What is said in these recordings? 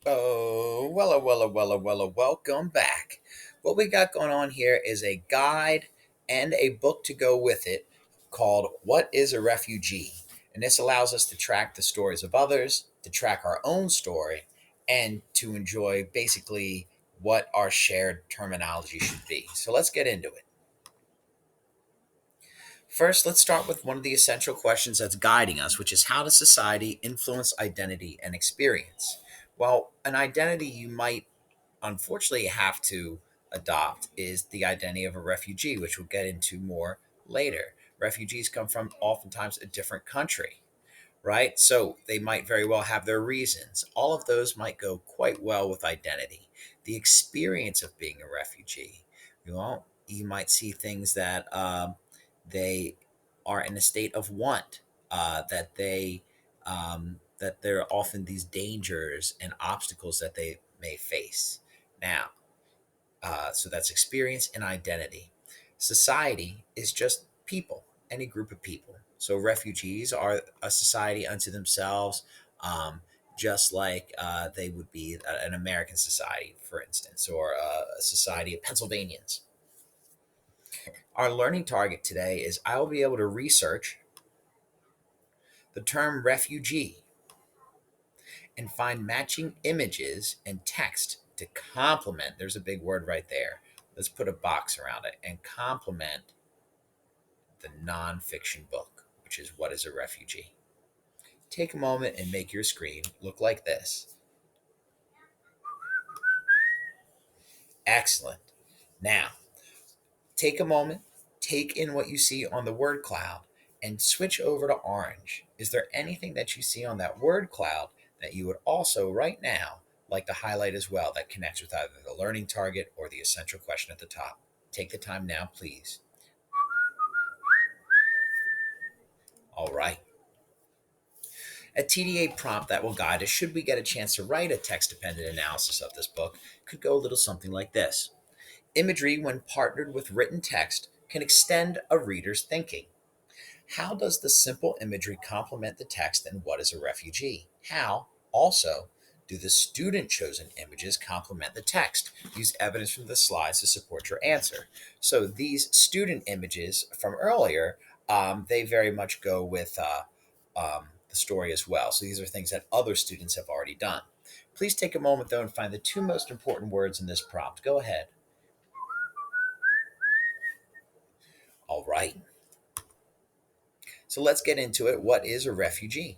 Oh, welcome back. What we got going on here is a guide and a book to go with it called What is a Refugee? And this allows us to track the stories of others, to track our own story, and to enjoy basically what our shared terminology should be. So let's get into it. First, let's start with one of the essential questions that's guiding us, which is how does society influence identity and experience? Well, an identity you might unfortunately have to adopt is the identity of a refugee, which we'll get into more later. Refugees come from oftentimes a different country, right? So they might very well have their reasons. All of those might go quite well with identity. The experience of being a refugee, you might see things that they are in a state of want, that there are often these dangers and obstacles that they may face. Now, so that's experience and identity. Society is just people, any group of people. So refugees are a society unto themselves, just like they would be an American society, for instance, or a society of Pennsylvanians. Our learning target today is I will be able to research the term refugee and find matching images and text to complement. There's a big word right there. Let's put a box around it and complement the nonfiction book, which is What is a Refugee? Take a moment and make your screen look like this. Excellent. Now, take a moment, take in what you see on the word cloud, and switch over to orange. Is there anything that you see on that word cloud that you would also, right now, like to highlight as well that connects with either the learning target or the essential question at the top? Take the time now, please. All right. A TDA prompt that will guide us should we get a chance to write a text dependent analysis of this book could go a little something like this. Imagery, when partnered with written text, can extend a reader's thinking. How does the simple imagery complement the text and what is a refugee? How, also, do the student chosen images complement the text? Use evidence from the slides to support your answer. So these student images from earlier, they very much go with the story as well. So these are things that other students have already done. Please take a moment though and find the two most important words in this prompt. Go ahead. All right. So let's get into it. What is a refugee?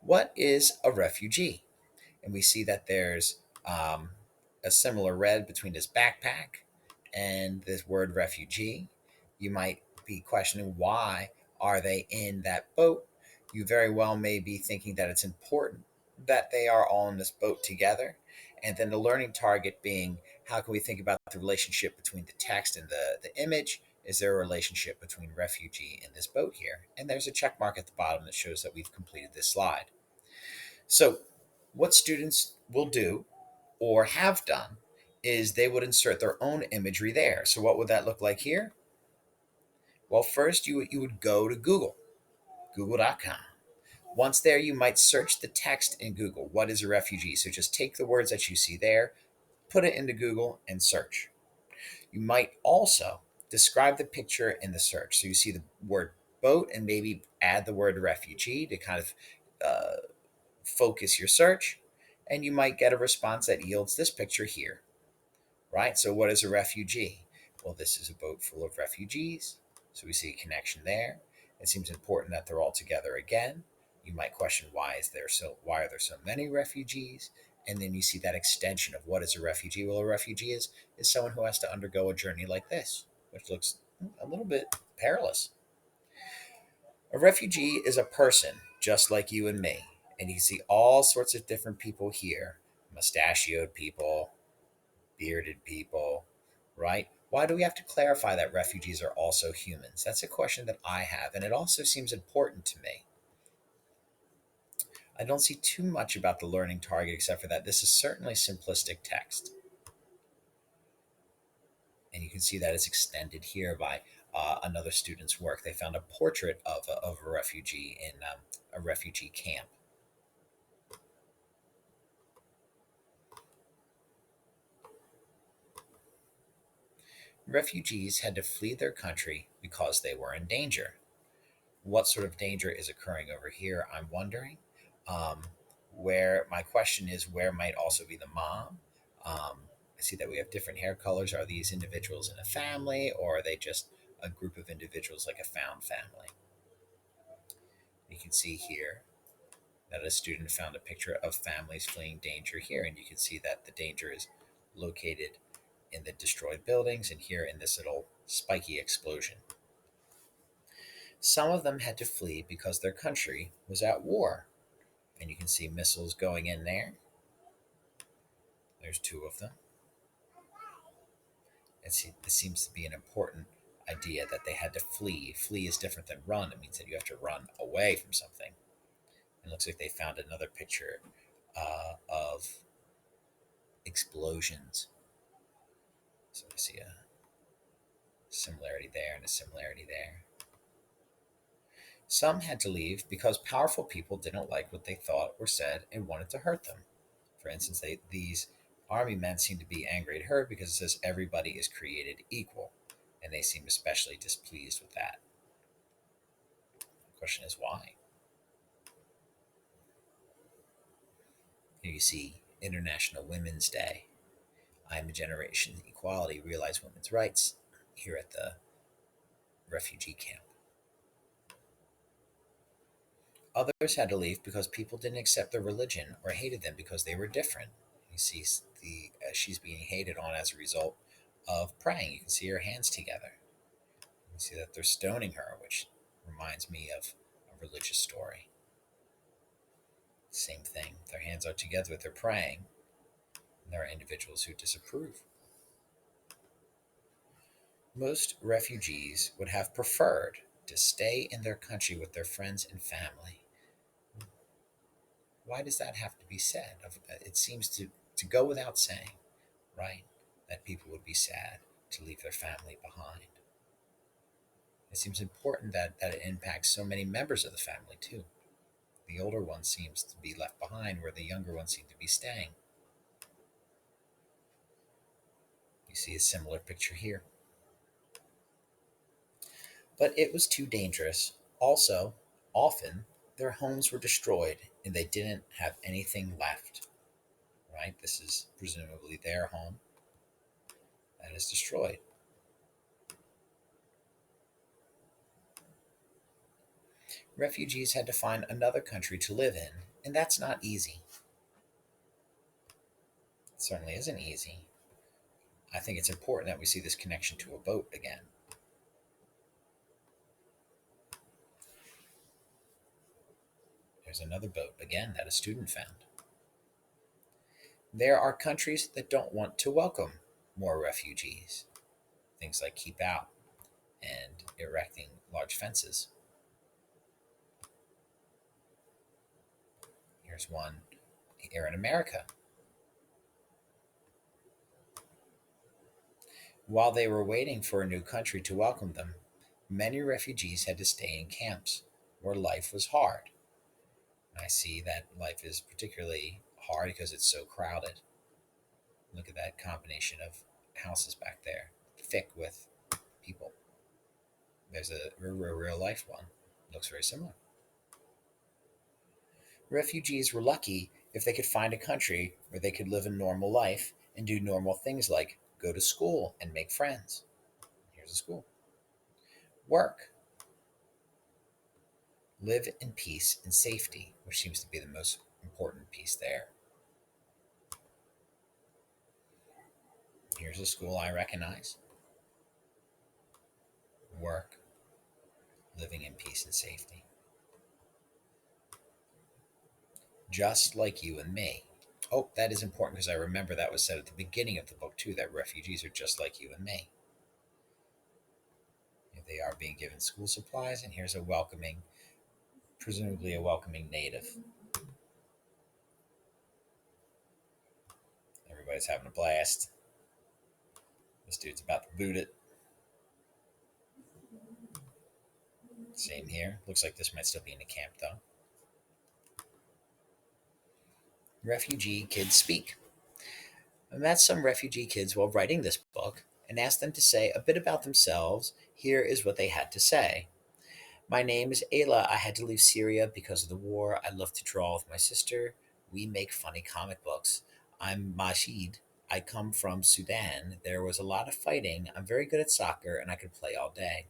What is a refugee? And we see that there's a similar red between his backpack and this word refugee. You might be questioning why are they in that boat. You very well may be thinking that it's important that they are all in this boat together. And then the learning target being how can we think about the relationship between the text and the image? Is there a relationship between refugee and this boat here? And there's a check mark at the bottom that shows that we've completed this slide. So, what students will do or have done is they would insert their own imagery there. So, what would that look like here? Well, first you would go to Google, google.com. Once there, you might search the text in Google. What is a refugee? So, just take the words that you see there, put it into Google, and search. You might also describe the picture in the search. So, you see the word boat and maybe add the word refugee to kind of focus your search, and you might get a response that yields this picture here, right? So, what is a refugee? Well, this is a boat full of refugees. So, we see a connection there. It seems important that they're all together again. You might question why are there so many refugees? And then you see that extension of what is a refugee? Well, a refugee is someone who has to undergo a journey like this, which looks a little bit perilous. A refugee is a person just like you and me. And you see all sorts of different people here, mustachioed people, bearded people, right? Why do we have to clarify that refugees are also humans? That's a question that I have, and it also seems important to me. I don't see too much about the learning target except for that this is certainly simplistic text. And you can see that it's extended here by another student's work. They found a portrait of a refugee in a refugee camp. Refugees had to flee their country because they were in danger. What sort of danger is occurring over here? I'm wondering. Um, where my question is, where might also be the mom? I see that we have different hair colors. Are these individuals in a family, or are they just a group of individuals like a found family? You can see here that a student found a picture of families fleeing danger here, and you can see that the danger is located in the destroyed buildings and here in this little spiky explosion. Some of them had to flee because their country was at war, and you can see missiles going in there. There's two of them. This seems to be an important idea that they had to flee. Flee is different than run. It means that you have to run away from something. It looks like they found another picture of explosions. So we see a similarity there and a similarity there. Some had to leave because powerful people didn't like what they thought or said and wanted to hurt them. For instance, these army men seem to be angry at her because it says everybody is created equal, and they seem especially displeased with that. The question is why? Here you see International Women's Day. I am a generation equality, realize women's rights here at the refugee camp. Others had to leave because people didn't accept their religion or hated them because they were different. You see she's being hated on as a result of praying. You can see her hands together. You can see that they're stoning her, which reminds me of a religious story. Same thing. Their hands are together with their praying. And there are individuals who disapprove. Most refugees would have preferred to stay in their country with their friends and family. Why does that have to be said? It seems to go without saying, right? That people would be sad to leave their family behind. It seems important that it impacts so many members of the family too. The older one seems to be left behind, where the younger ones seem to be staying. You see a similar picture here. But it was too dangerous. Also, often their homes were destroyed and they didn't have anything left. Right? This is presumably their home that is destroyed. Refugees had to find another country to live in, and that's not easy. It certainly isn't easy. I think it's important that we see this connection to a boat again. There's another boat again that a student found. There are countries that don't want to welcome more refugees. Things like keep out and erecting large fences. Here's one here in America. While they were waiting for a new country to welcome them, many refugees had to stay in camps where life was hard. I see that life is particularly hard because it's so crowded. Look at that combination of houses back there, thick with people. There's a real life one. Looks very similar. Refugees were lucky if they could find a country where they could live a normal life and do normal things like go to school and make friends. Here's a school. Work. Live in peace and safety, which seems to be the most important piece there. Here's a school I recognize. Work. Living in peace and safety. Just like you and me. Oh, that is important because I remember that was said at the beginning of the book too, that refugees are just like you and me. They are being given school supplies, and here's a welcoming, presumably a welcoming native. Everybody's having a blast. This dude's about to boot it. Same here. Looks like this might still be in the camp though. Refugee kids speak. I met some refugee kids while writing this book, and asked them to say a bit about themselves. Here is what they had to say. My name is Ayla. I had to leave Syria because of the war. I love to draw with my sister. We make funny comic books. I'm Majid. I come from Sudan. There was a lot of fighting. I'm very good at soccer and I could play all day.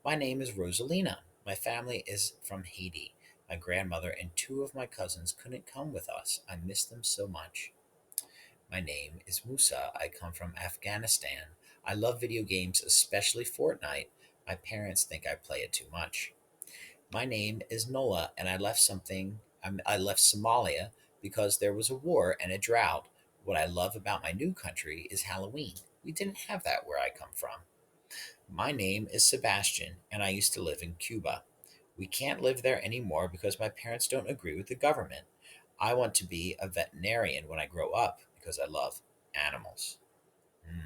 My name is Rosalina. My family is from Haiti. My grandmother and two of my cousins couldn't come with us. I miss them so much. My name is Musa. I come from Afghanistan. I love video games, especially Fortnite. My parents think I play it too much. My name is Nola, and I left Somalia because there was a war and a drought. What I love about my new country is Halloween. We didn't have that where I come from. My name is Sebastian, and I used to live in Cuba. We can't live there anymore because my parents don't agree with the government. I want to be a veterinarian when I grow up because I love animals. Hmm.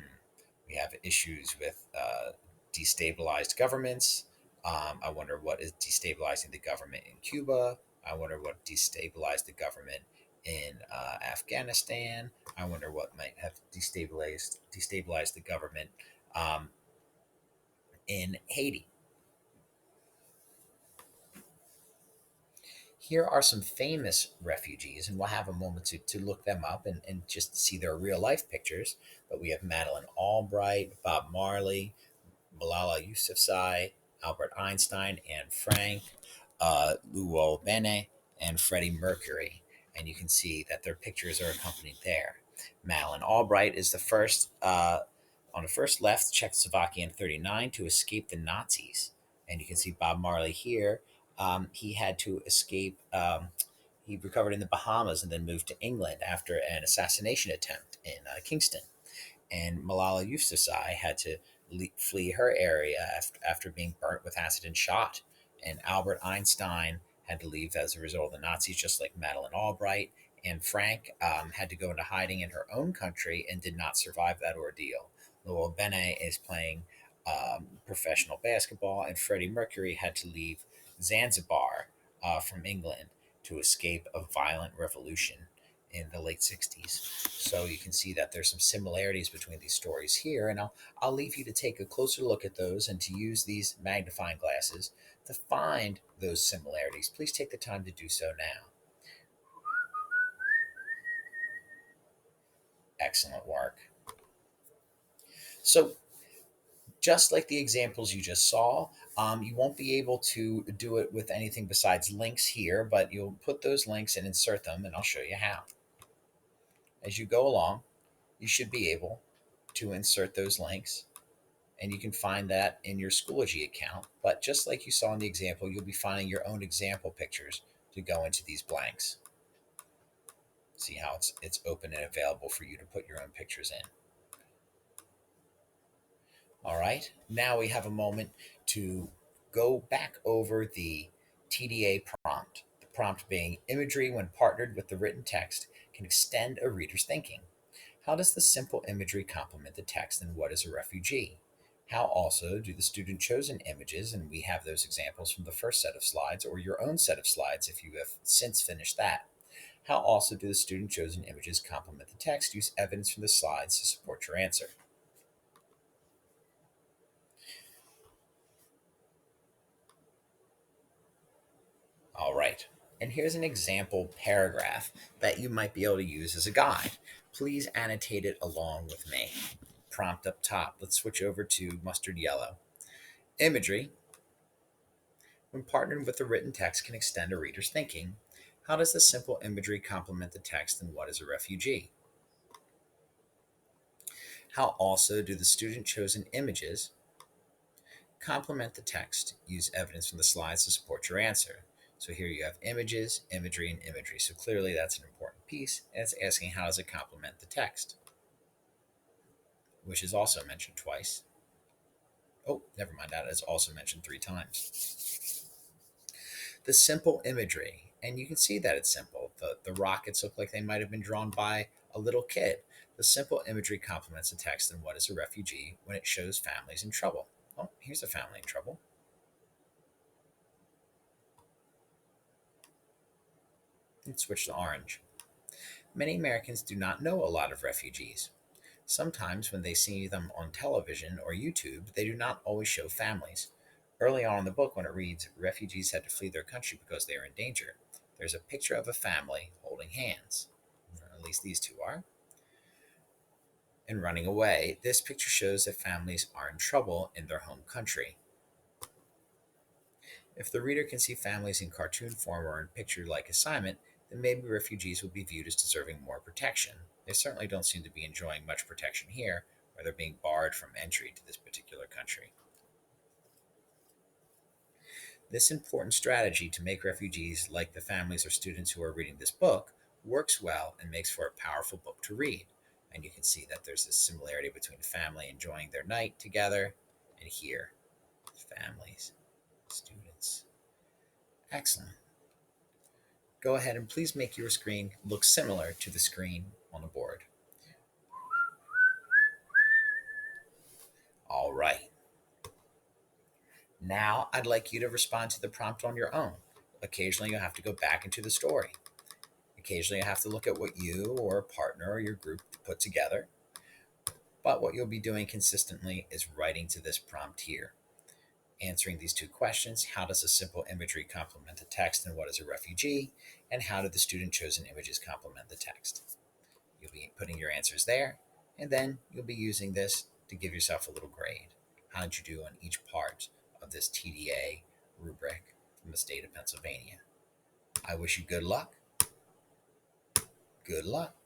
We have issues with destabilized governments. I wonder what is destabilizing the government in Cuba. I wonder what destabilized the government in Afghanistan. I wonder what might have destabilized the government um, in Haiti. Here are some famous refugees, and we'll have a moment to look them up and just see their real life pictures. But we have Madeleine Albright, Bob Marley, Malala Yousafzai, Albert Einstein, Anne Frank, Luo Bene, and Freddie Mercury. And you can see that their pictures are accompanied there. Madeleine Albright is the first, on the first left, Czechoslovakia in 39 to escape the Nazis. And you can see Bob Marley here. He had to escape. He recovered in the Bahamas and then moved to England after an assassination attempt in Kingston. And Malala Yousafzai had to flee her area after being burnt with acid and shot. And Albert Einstein had to leave as a result of the Nazis, just like Madeleine Albright. And Frank had to go into hiding in her own country and did not survive that ordeal. Lowell Bene is playing professional basketball, and Freddie Mercury had to leave Zanzibar from England to escape a violent revolution in the late 60s. So you can see that there's some similarities between these stories here, and I'll leave you to take a closer look at those and to use these magnifying glasses to find those similarities. Please take the time to do so now. Excellent work. So, just like the examples you just saw, you won't be able to do it with anything besides links here, but you'll put those links and insert them, and I'll show you how. As you go along, you should be able to insert those links, and you can find that in your Schoology account. But just like you saw in the example, you'll be finding your own example pictures to go into these blanks. See how it's open and available for you to put your own pictures in. All right, now we have a moment to go back over the TDA prompt. The prompt being imagery, when partnered with the written text, can extend a reader's thinking. How does the simple imagery complement the text, and what is a refugee? How also do the student chosen images, and we have those examples from the first set of slides, or your own set of slides if you have since finished that. How also do the student chosen images complement the text? Use evidence from the slides to support your answer. All right. And here's an example paragraph that you might be able to use as a guide. Please annotate it along with me. Prompt up top. Let's switch over to mustard yellow. Imagery, when partnered with the written text, can extend a reader's thinking. How does the simple imagery complement the text, and what is a refugee? How also do the student chosen images complement the text? Use evidence from the slides to support your answer. So here you have images, imagery, and imagery. So clearly that's an important piece, and it's asking how does it complement the text, which is also mentioned twice. Oh, never mind, that is also mentioned three times. The simple imagery, and you can see that it's simple. The rockets look like they might have been drawn by a little kid. The simple imagery complements the text in What is a Refugee when it shows families in trouble. Oh, here's a family in trouble. Let's switch to orange. Many Americans do not know a lot of refugees. Sometimes, when they see them on television or YouTube, they do not always show families. Early on in the book, when it reads, Refugees had to flee their country because they are in danger, there's a picture of a family holding hands. Or at least these two are. And running away. This picture shows that families are in trouble in their home country. If the reader can see families in cartoon form or in picture like assignment, then maybe refugees will be viewed as deserving more protection. They certainly don't seem to be enjoying much protection here, or they're being barred from entry to this particular country. This important strategy to make refugees like the families or students who are reading this book works well and makes for a powerful book to read. And you can see that there's this similarity between family enjoying their night together and here, families, students. Excellent. Go ahead and please make your screen look similar to the screen on the board. All right. Now I'd like you to respond to the prompt on your own. Occasionally you'll have to go back into the story. Occasionally you have to look at what you or a partner or your group put together. But what you'll be doing consistently is writing to this prompt here. Answering these two questions: how does a simple imagery complement the text, and what is a refugee? And how do the student chosen images complement the text? You'll be putting your answers there, and then you'll be using this to give yourself a little grade. How did you do on each part of this TDA rubric from the state of Pennsylvania? I wish you good luck. Good luck.